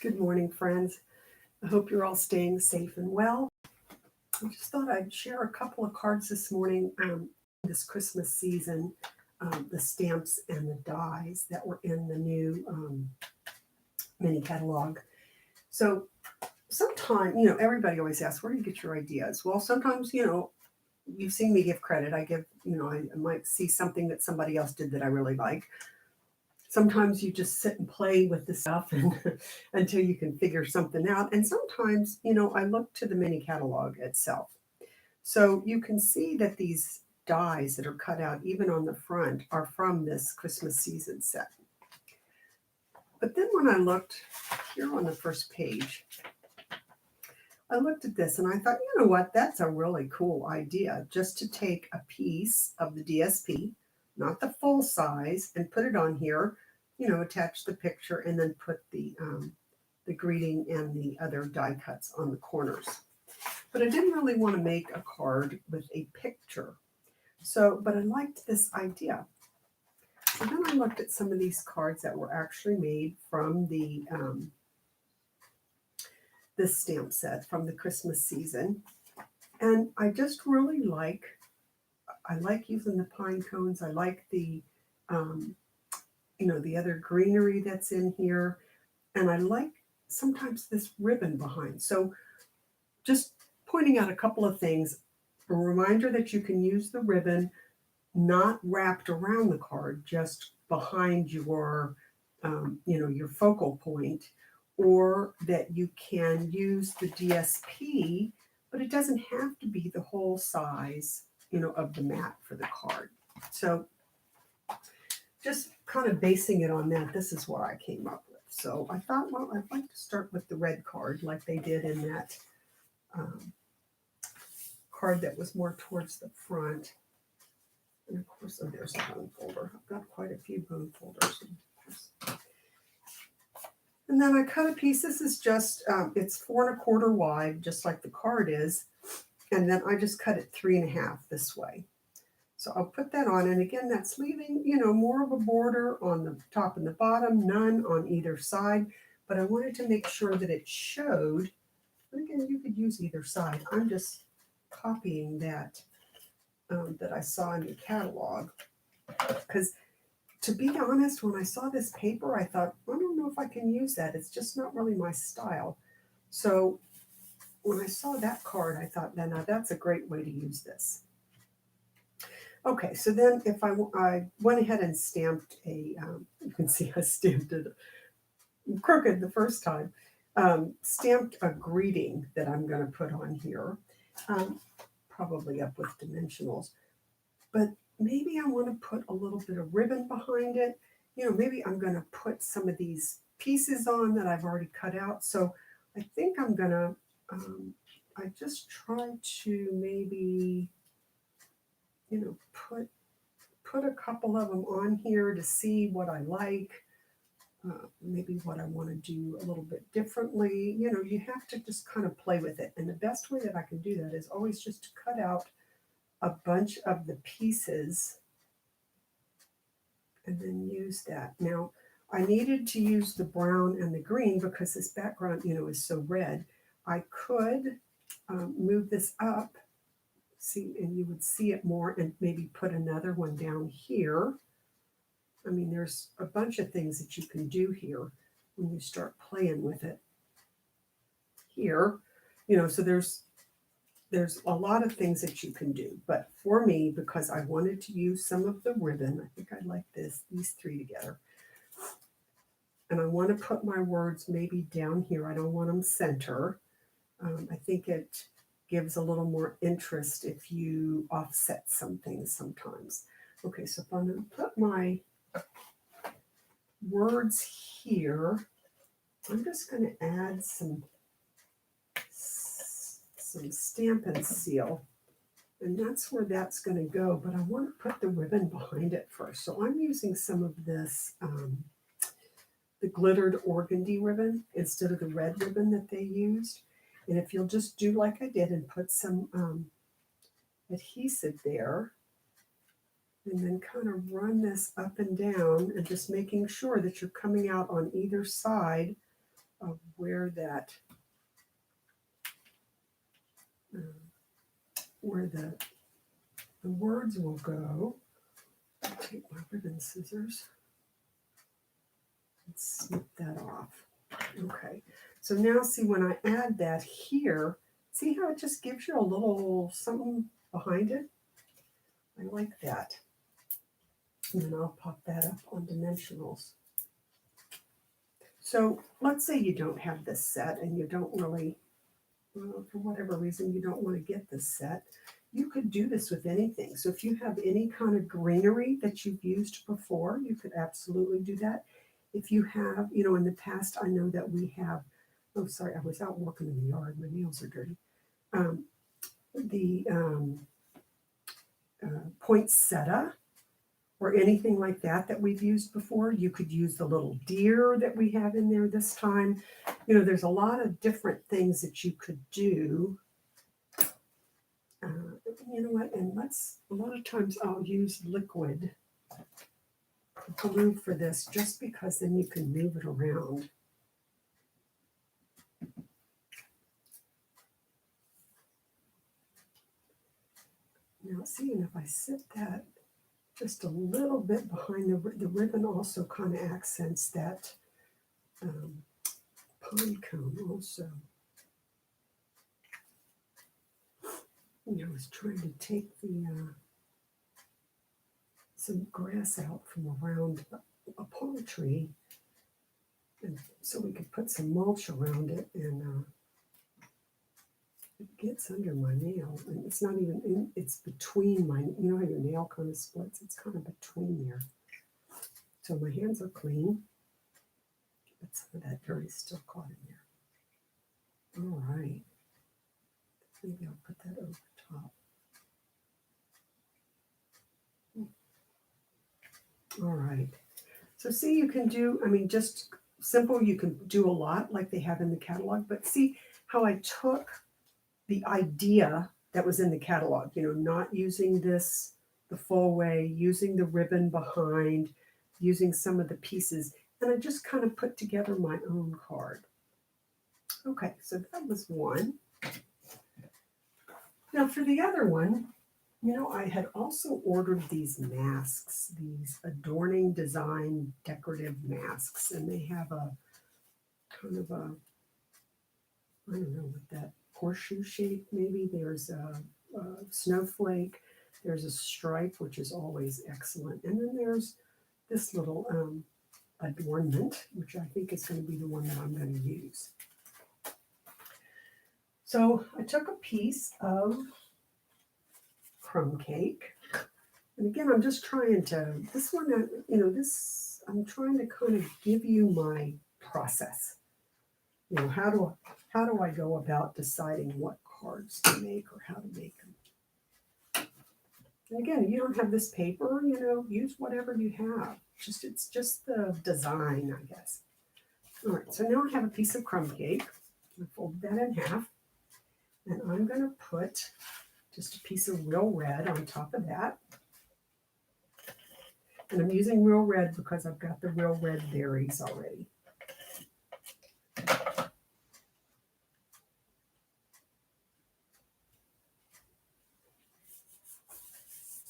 Good morning, friends. I hope you're all staying safe and well. I just thought I'd share a couple of cards this morning. This Christmas season, the stamps and the dies that were in the new mini catalog. So sometimes, everybody always asks, where do you get your ideas? Well, sometimes, you've seen me give credit. I give, I might see something that somebody else did that I really like. Sometimes you just sit and play with the stuff and, until you can figure something out. And sometimes, I look to the mini catalog itself. So you can see that these dies that are cut out, even on the front, are from this Christmas season set. But then when I looked here on the first page, I looked at this and I thought, you know what, that's a really cool idea, just to take a piece of the DSP, not the full size, and put it on here, attach the picture and then put the greeting and the other die cuts on the corners. But I didn't really want to make a card with a picture. But I liked this idea. So then I looked at some of these cards that were actually made from this stamp set from the Christmas season. And I just really I like using the pine cones. I like the other greenery that's in here. And I like sometimes this ribbon behind. So just pointing out a couple of things. A reminder that you can use the ribbon not wrapped around the card, just behind your focal point, or that you can use the DSP, but it doesn't have to be the whole size, of the mat for the card. So just kind of basing it on that, this is what I came up with. So I thought, well, I'd like to start with the red card like they did in that card that was more towards the front. And of course, there's a bone folder. I've got quite a few bone folders. And then I cut a piece. This is just, it's 4¼ wide, just like the card is. And then I just cut it 3½ this way. So I'll put that on. And again, that's leaving, more of a border on the top and the bottom, none on either side. But I wanted to make sure that it showed. And again, you could use either side. I'm just copying that I saw in the catalog. Because to be honest, when I saw this paper, I thought, I don't know if I can use that. It's just not really my style. So when I saw that card, I thought, now that's a great way to use this. Okay, so then if I went ahead and stamped you can see I stamped it crooked the first time, stamped a greeting that I'm going to put on here, probably up with dimensionals. But maybe I want to put a little bit of ribbon behind it. Maybe I'm going to put some of these pieces on that I've already cut out. So I think I'm going to, I just try to maybe, put a couple of them on here to see what I like, maybe what I want to do a little bit differently. You have to just kind of play with it. And the best way that I can do that is always just to cut out a bunch of the pieces and then use that. Now, I needed to use the brown and the green because this background, is so red. I could move this up, see, and you would see it more, and maybe put another one down here. I mean, there's a bunch of things that you can do here when you start playing with it here. So there's a lot of things that you can do. But for me, because I wanted to use some of the ribbon, I think I like these three together. And I want to put my words maybe down here. I don't want them center. I think it gives a little more interest if you offset some things sometimes. Okay, so if I'm going to put my words here, I'm just going to add some Stampin' Seal, and that's where that's going to go. But I want to put the ribbon behind it first. So I'm using some of this, the glittered organdy ribbon instead of the red ribbon that they used. And if you'll just do like I did and put some adhesive there, and then kind of run this up and down, and just making sure that you're coming out on either side of where that, where the words will go. I'll take my ribbon scissors and snip that off. Okay, so now see when I add that here, see how it just gives you a little something behind it? I like that. And then I'll pop that up on dimensionals. So let's say you don't have this set and you don't really, for whatever reason, you don't want to get this set. You could do this with anything. So if you have any kind of greenery that you've used before, you could absolutely do that. If you have, in the past, I know that we have, oh, sorry, I was out working in the yard. My nails are dirty. The poinsettia or anything like that we've used before. You could use the little deer that we have in there this time. There's a lot of different things that you could do. You know what? And a lot of times I'll use liquid glue for this just because then you can move it around. Now see, and if I sit that just a little bit behind the ribbon also kind of accents that pine cone also. I was trying to take the some grass out from around a palm tree, and so we could put some mulch around it, and it gets under my nail, and it's not even in, it's between my, how your nail kind of splits, it's kind of between there. So my hands are clean, but some of that dirt is still caught in there. All right, maybe I'll put that over top. All right, so see, you can do, just simple, you can do a lot like they have in the catalog, but see how I took the idea that was in the catalog, not using this the full way, using the ribbon behind, using some of the pieces, and I just kind of put together my own card. Okay, so that was one. Now for the other one, I had also ordered these masks, these adorning design decorative masks, and they have a kind of a, I don't know what that horseshoe shape maybe. There's a snowflake, there's a stripe, which is always excellent, and then there's this little adornment, which I think is going to be the one that I'm going to use. So I took a piece of crumb cake, and again, I'm just trying to, this one, I'm trying to kind of give you my process. How do I go about deciding what cards to make or how to make them? And again, you don't have this paper, use whatever you have. It's just the design, I guess. All right, so now I have a piece of crumb cake. I fold that in half, and I'm going to put just a piece of real red on top of that. And I'm using real red because I've got the real red berries already.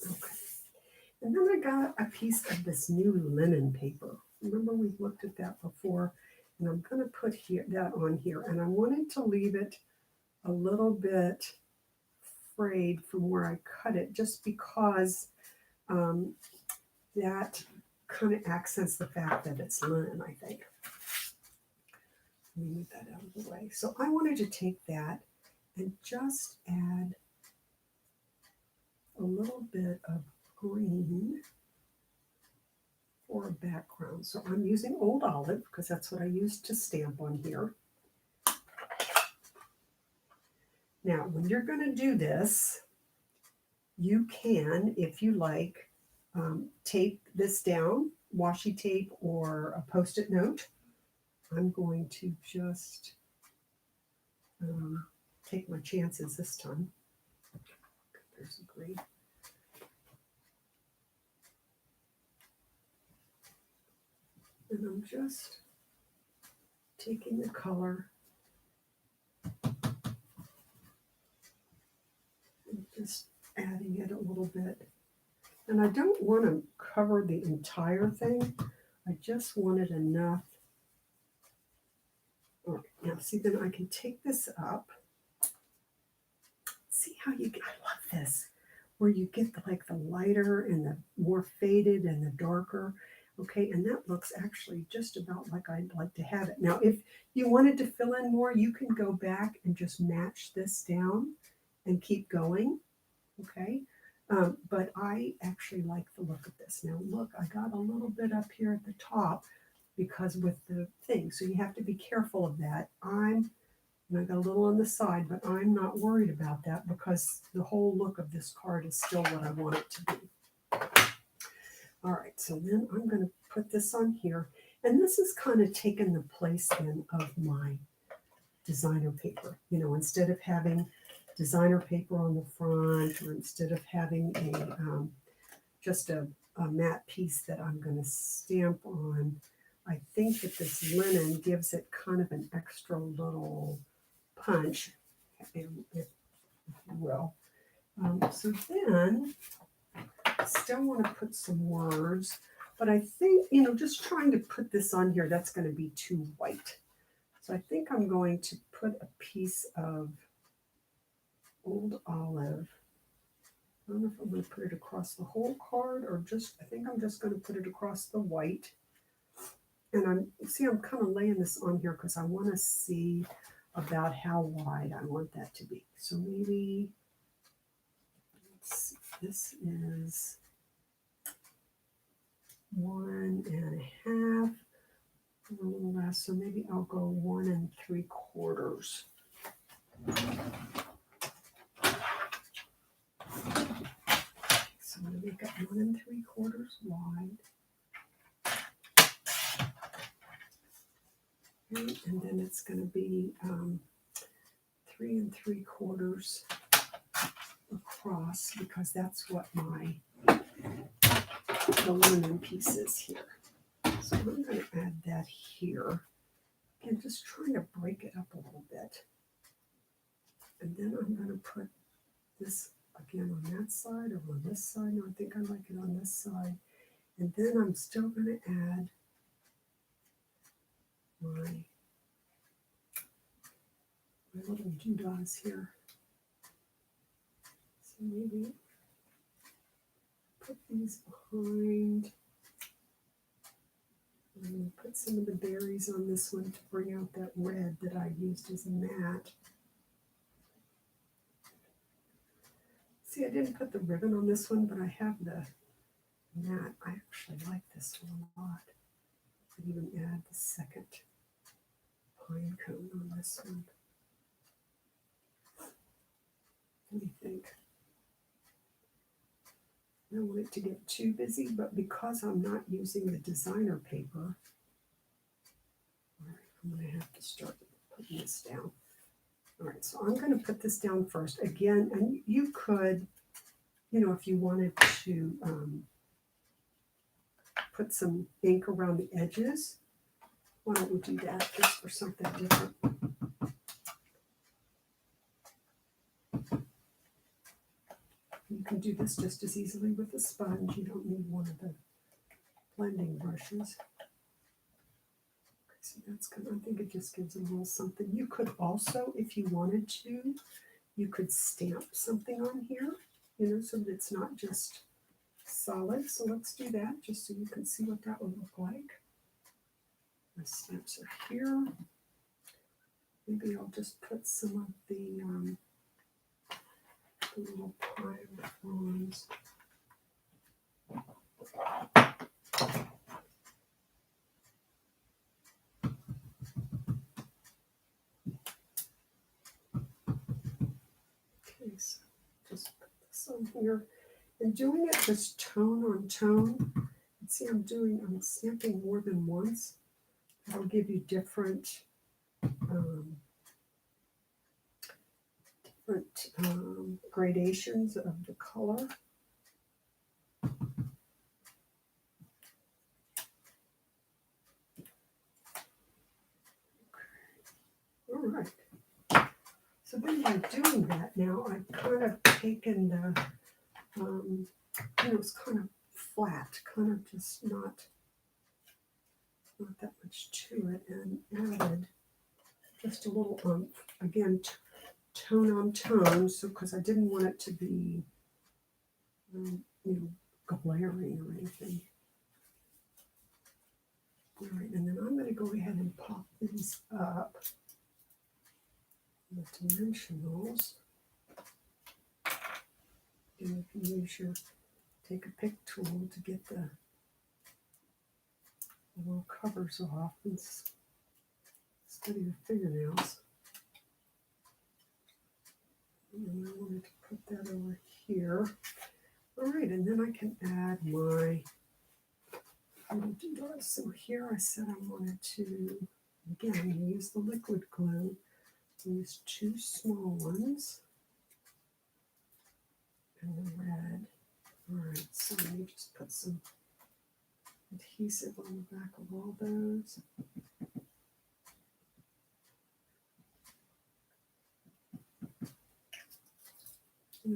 Okay. And then I got a piece of this new linen paper. Remember we've looked at that before, and I'm going to put that on here, and I wanted to leave it a little bit frayed from where I cut it, just because that kind of accents the fact that it's linen, I think. Let me move that out of the way. So I wanted to take that and just add a little bit of green for a background. So I'm using Old Olive because that's what I used to stamp on here. Now, when you're going to do this, you can, if you like, tape this down, washi tape or a Post-it note. I'm going to just take my chances this time. There's a green. And I'm just taking the color and just adding it a little bit. And I don't want to cover the entire thing. I just wanted enough. All right, now see, then I can take this up. See how you get, I love this, where you get the lighter and the more faded and the darker. Okay, and that looks actually just about like I'd like to have it. Now, if you wanted to fill in more, you can go back and just match this down and keep going. Okay, but I actually like the look of this. Now, look, I got a little bit up here at the top because with the thing, so you have to be careful of that. And I got a little on the side, but I'm not worried about that because the whole look of this card is still what I want it to be. All right, so then I'm going to put this on here. And this is kind of taking the place then of my designer paper. You know, instead of having designer paper on the front, or instead of having just a matte piece that I'm going to stamp on, I think that this linen gives it kind of an extra little punch, if you will. So then, I still want to put some words, but I think, you know, just trying to put this on here, that's going to be too white. So I think I'm going to put a piece of Old Olive. I don't know if I'm going to put it across the whole card or just, I think I'm just going to put it across the white. And I'm kind of laying this on here because I want to see about how wide I want that to be. So maybe, let's see, this is 1.5, a little less, so maybe I'll go 1 3/4. So I'm going to make it 1 3/4 wide. Okay, and then it's going to be 3 3/4 across because that's what the linen piece is here. So I'm going to add that here. And just trying to break it up a little bit. And then I'm going to put this again on that side or on this side. No, I think I like it on this side. And then I'm still going to add my little doodads here. So maybe put these behind. I'm going to put some of the berries on this one to bring out that red that I used as a matte. See, I didn't put the ribbon on this one, but I have the matte. I actually like this one a lot. I could even add the second pine cone on this one. What do you think? I don't want it to get too busy, but because I'm not using the designer paper, all right, I'm going to have to start putting this down. All right, so I'm going to put this down first. Again, and you could, you know, if you wanted to put some ink around the edges, why don't we do that just for something different? You can do this just as easily with a sponge. You don't need one of the blending brushes. So that's good. I think it just gives a little something. You could also, if you wanted to, you could stamp something on here, you know, so that it's not just solid. So let's do that just so you can see what that would look like. My stamps are here. Maybe I'll just put some of the little pine fronds. Okay, so just put this on here. And doing it just tone on tone. See, I'm stamping more than once. That'll give you different gradations of the color. All right. So then by doing that now, I've kind of taken the, it's kind of flat, kind of just not that much to it, and added just a little again, tone on tone, so because I didn't want it to be, glaring or anything. All right, and then I'm going to go ahead and pop these up, the dimensionals. And you can use take a pick tool to get the little covers off instead of your fingernails. And I wanted to put that over here. All right, and then I can add my little doodles. So here I said I wanted to, again, use the liquid glue. Use 2 small ones and the red. All right, so let me just put some adhesive on the back of all those.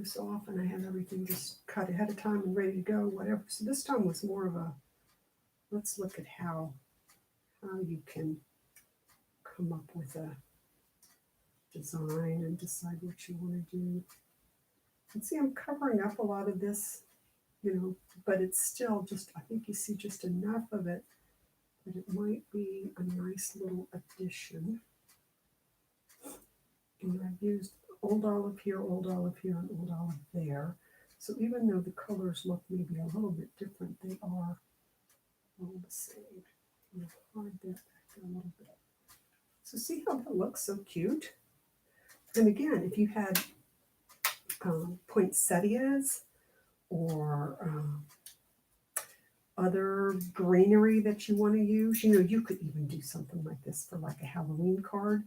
So often I have everything just cut ahead of time and ready to go, whatever. So this time was more of a, let's look at how you can come up with a design and decide what you want to do. And see, I'm covering up a lot of this, but it's still just, I think you see just enough of it that it might be a nice little addition. And I've used Old Olive here, and Old Olive there. So even though the colors look maybe a little bit different, they are all the same. I'll hide that back there a little bit. So see how that looks so cute? And again, if you had poinsettias or other greenery that you want to use, you could even do something like this for like a Halloween card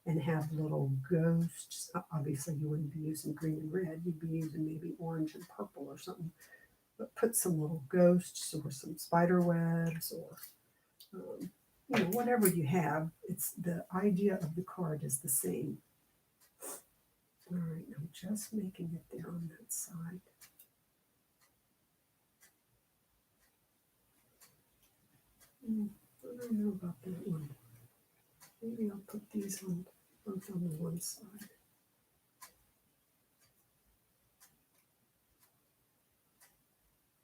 and have little ghosts. Obviously, you wouldn't be using green and red. You'd be using maybe orange and purple or something. But put some little ghosts or some spider webs or, whatever you have. It's the idea of the card is the same. All right, I'm just making it there on that side. I don't know about that one. Maybe I'll put these on both on the one side.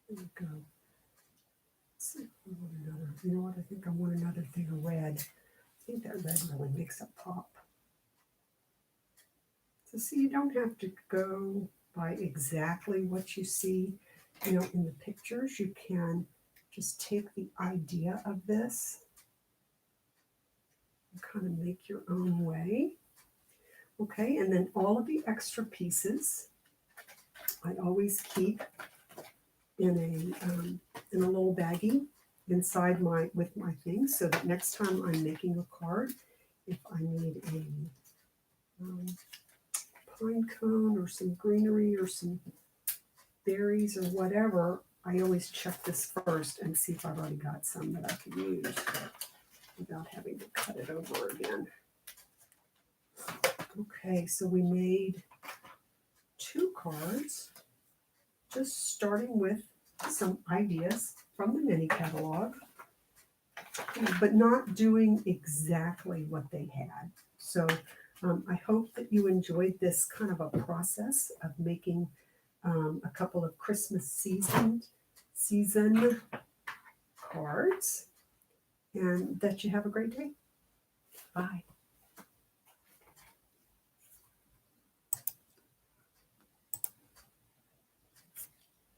There we go. Let's see if I want another. You know what? I think I want another thing of red. I think that red really makes it pop. So see, you don't have to go by exactly what you see, in the pictures. You can just take the idea of this and kind of make your own way. Okay, and then all of the extra pieces I always keep in a little baggie inside with my things, so that next time I'm making a card, if I need a pine cone or some greenery or some berries or whatever, I always check this first and see if I've already got some that I can use without having to cut it over again. Okay, so we made 2 cards, just starting with some ideas from the mini catalog, but not doing exactly what they had. So I hope that you enjoyed this kind of a process of making a couple of Christmas season cards, and that you have a great day. Bye.